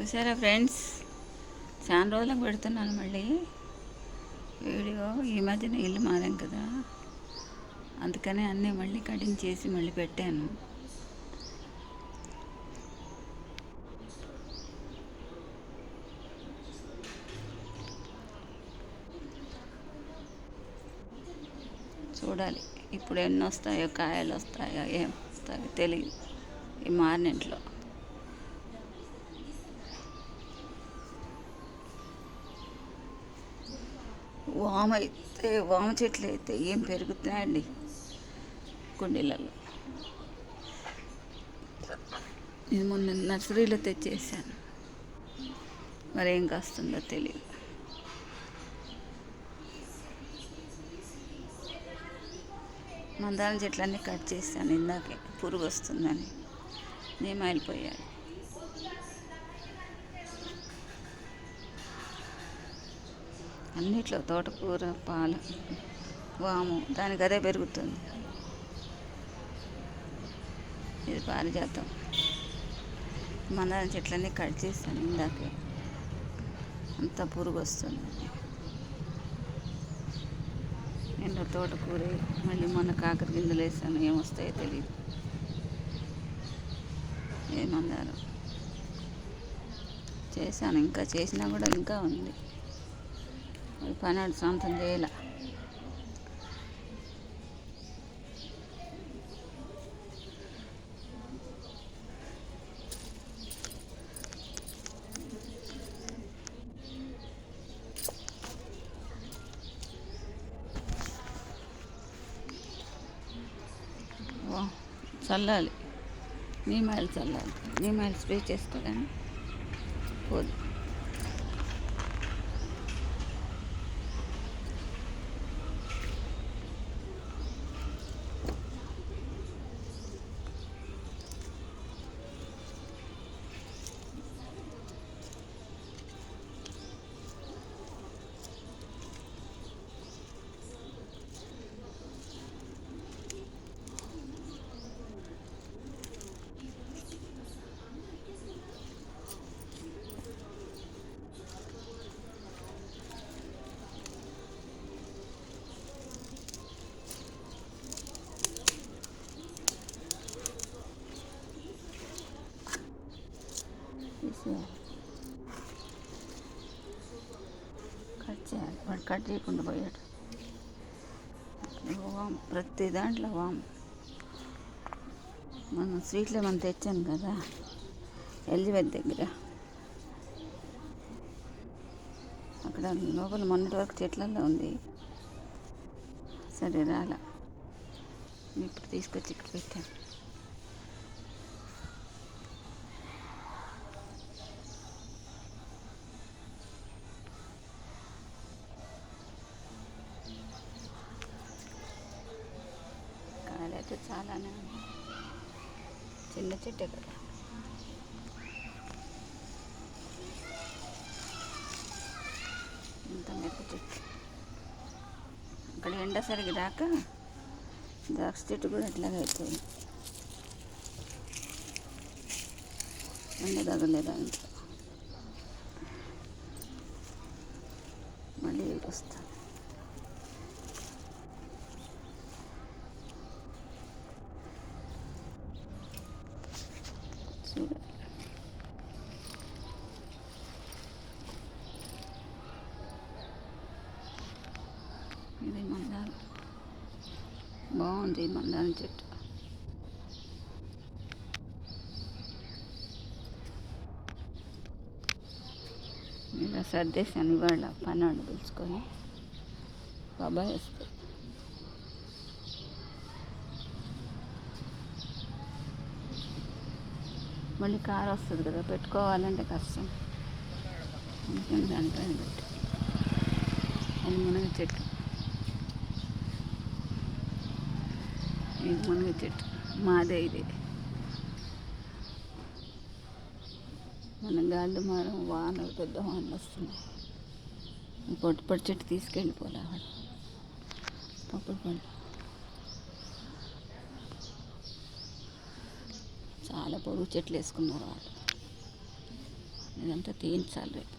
చూసారా ఫ్రెండ్స్, చాలా రోజులకు పెడుతున్నాను మళ్ళీ వీడియో. ఈ మధ్యన ఇల్లు మారాం కదా, అందుకనే అన్నీ మళ్ళీ కటింగ్ చేసి మళ్ళీ పెట్టాను. చూడాలి ఇప్పుడు ఎన్ని వస్తాయో, కాయలు వస్తాయో ఏం వస్తాయో తెలియదు ఈ మారినింట్లో. వామ చెట్లు అయితే ఏం పెరుగుతున్నాయండి కుండీలలో. నేను మొన్న నర్సరీలో తెచ్చేసాను, మరేం కాస్తుందో తెలియదు. మందారం చెట్లన్నీ కట్ చేశాను ఇందాకే, పురుగు వస్తుందని నీమాయిలిపోయాయి. అన్నిట్లో తోటకూర, పాల, వాము దానికి అదే పెరుగుతుంది. ఇది పారిజాతం. మందారం చెట్లన్నీ కట్ చేశాను ఇందాకే, అంత పురుగు వస్తుంది. నేను తోటకూర మళ్ళీ మొన్న కాకర గింజలు వేసాను, ఏమొస్తాయో తెలియదు. ఏ మందారం చేశాను, ఇంకా చేసినా కూడా ఇంకా ఉంది. పని సొంతం చేయాల. చల్లాలి, నీమాయిల్ చల్లాలి. నీమాయిల్ స్ప్రే చేసుకోగానే పోదు. కట్ చేయాలి, వాడు కట్ చేయకుండా పోయాడు. వామ్, ప్రతి దాంట్లో వామ్. మనం స్వీట్లో మనం తెచ్చాను కదా ఎలిజబెత్ దగ్గర, అక్కడ లోపల మొన్నటి వరకు చెట్లలో ఉంది. సరే రాలా, ఇప్పుడు తీసుకొచ్చి ఇక్కడ పెట్టాను. కాయలైతే చాలానే ఉన్నాయి, చిన్న చెట్టే కదా. ఇంత మిరప చెట్టు, అక్కడ ఎండ సరిగి రాక ద్రాక్ష చెట్టు కూడా అట్లాగే అయిపోయింది. ఎండ తగలేదా ఇంట్లో, మళ్ళీ వస్తాను. చూడాలి, ఇది మందారం బాగుంది. మందారం చెట్టు ఇలా సర్దేశాను. ఇవాళ పన్నాడు పిలుచుకొని బాబాయ్ వస్తే మళ్ళీ కారు వస్తుంది కదా, పెట్టుకోవాలంటే కష్టం. అందుకని దానిపైన పెట్టి. అది మునగ చెట్టు, ఇది మునగ చెట్టు మాదే. ఇది మన గాలి మారం, వానలు, పెద్ద వానలు వస్తున్నాయి. పొట్టి చెట్టు తీసుకెళ్ళిపోలే వాడు. పప్పుడు పండు చాలా పొడుగు చెట్లు వేసుకున్నారు వాళ్ళు. ఇదంతా తీయించాలి రేపు.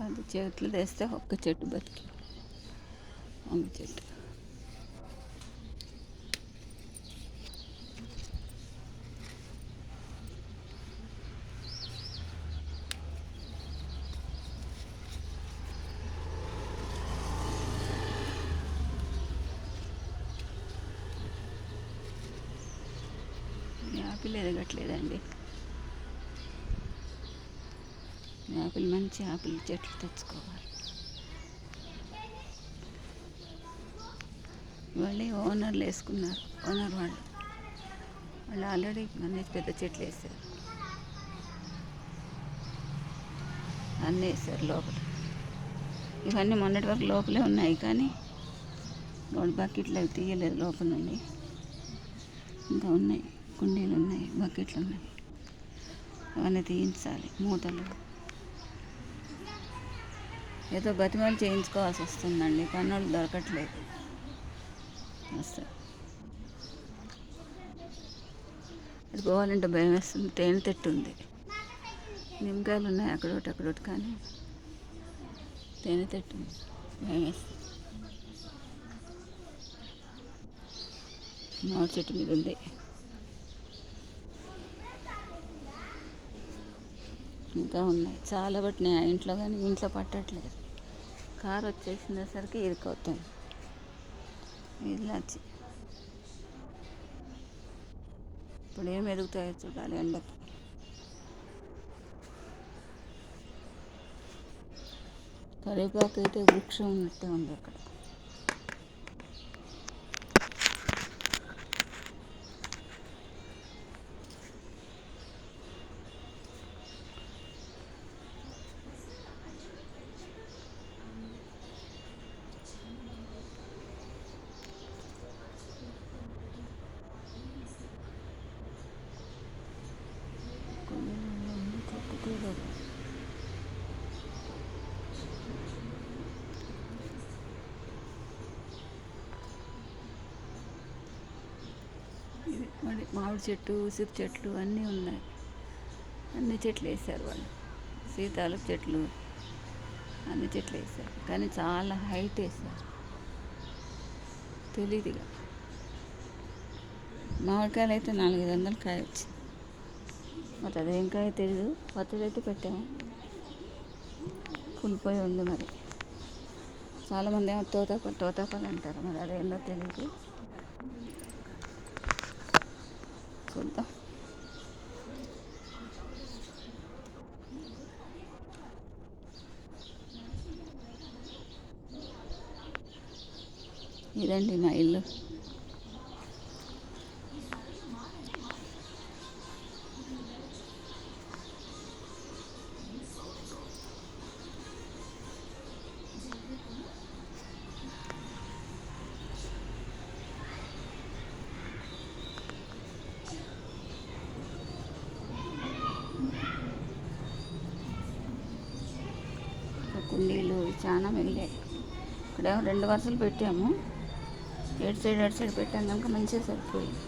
అది చెట్లు తెస్తే ఒక్క చెట్టు బతికి వంగ చెట్టు. యాపిల్ ఎదగట్లేదండి. యాపిల్ మంచి యాపిల్ చెట్లు తెచ్చుకోవాలి. వాళ్ళే ఓనర్లు వేసుకున్నారు. ఓనర్ వాళ్ళు ఆల్రెడీ అన్ని పెద్ద చెట్లు వేసారు. అన్నీ వేసారు లోపల. ఇవన్నీ మొన్నటి వరకు లోపలే ఉన్నాయి, కానీ రెండు బకెట్లు అవి తీయలేదు లోపల నుండి. ఇంకా ఉన్నాయి, కుండీలు ఉన్నాయి, బకెట్లు ఉన్నాయి. అవన్నీ తీయించాలి. మూతలు ఏదో బతిమాలు చేయించుకోవాల్సి వస్తుందండి. పనులు దొరకట్లేదు. వస్తుంది అది పోవాలంటే భయం వేస్తుంది. తేనె తెట్టు ఉంది, నిమ్మకాయలు ఉన్నాయి అక్కడొకటి అక్కడొకటి, కానీ తేనె తెట్టు ఉంది, భయం వేస్తుంది. మామిడి చెట్టు మీద ఉంది. ఇంకా ఉన్నాయి, చాలా పట్టినాయి ఆ ఇంట్లో, కానీ ఇంట్లో పట్టట్లేదు. కారు వచ్చేసినసరికి ఇరుకవుతుంది. ఇలా ఇప్పుడు ఏం ఎదుగుతాయో చూడాలి ఎండకు. కరివేపాకు అయితే వృక్షం ఉన్నట్టే ఉంది అక్కడ. మామిడి చెట్టు, ఉసిరి చెట్లు అన్నీ ఉన్నాయి. అన్ని చెట్లు వేసారు వాళ్ళు. సీతాలు చెట్లు అన్ని చెట్లు వేసారు, కానీ చాలా హైట్ వేసారు. తెలీదుగా. మామిడికాయలు అయితే 400 కాయ వచ్చింది. మరి అదేం కాయ తెలీదు. కొత్తదైతే పెట్టాము, కులిపోయి ఉంది. మరి చాలామంది ఏమో తోతాపళ్ళు అంటారు, మరి అదేందో తెలీదు. చూద్దాం. ఇదండి మా ఇల్లు. కుండీలు చాలా మిగిలాయి. ఇక్కడేమో 2 వరుసలు పెట్టాము. అటు సైడ్ పెట్టాం కనుక మంచిగా సరిపోయింది,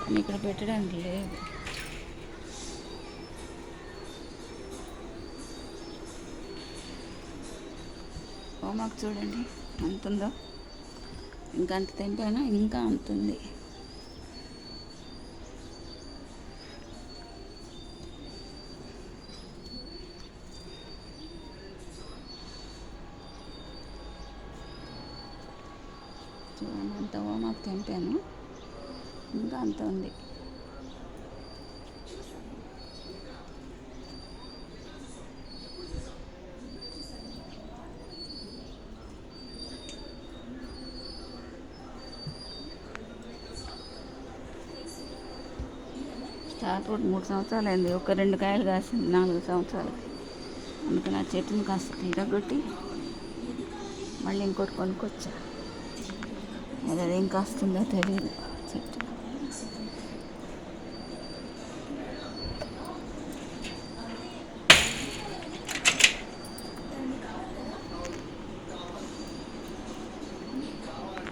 కానీ ఇక్కడ పెట్టడానికి లేదు. హోమాకు చూడండి ఎంత ఉందో. ఇంకా అంత తెంపాను, ఇంకా అంతుంది. చూడండి అంత హోమాకు తెంపాను, ఇంకా అంత ఉంది. స్టార్ ఫ్రూట్ 3 సంవత్సరాలు అయింది, ఒక 2 కాయలు కాసింది 4 సంవత్సరాలకి. అందుకని ఆ చెట్టుని కాస్త తీరగొట్టి మళ్ళీ ఇంకోటి కొనుక్కొచ్చా. అది అదేం కాస్తుందో తెలియదు.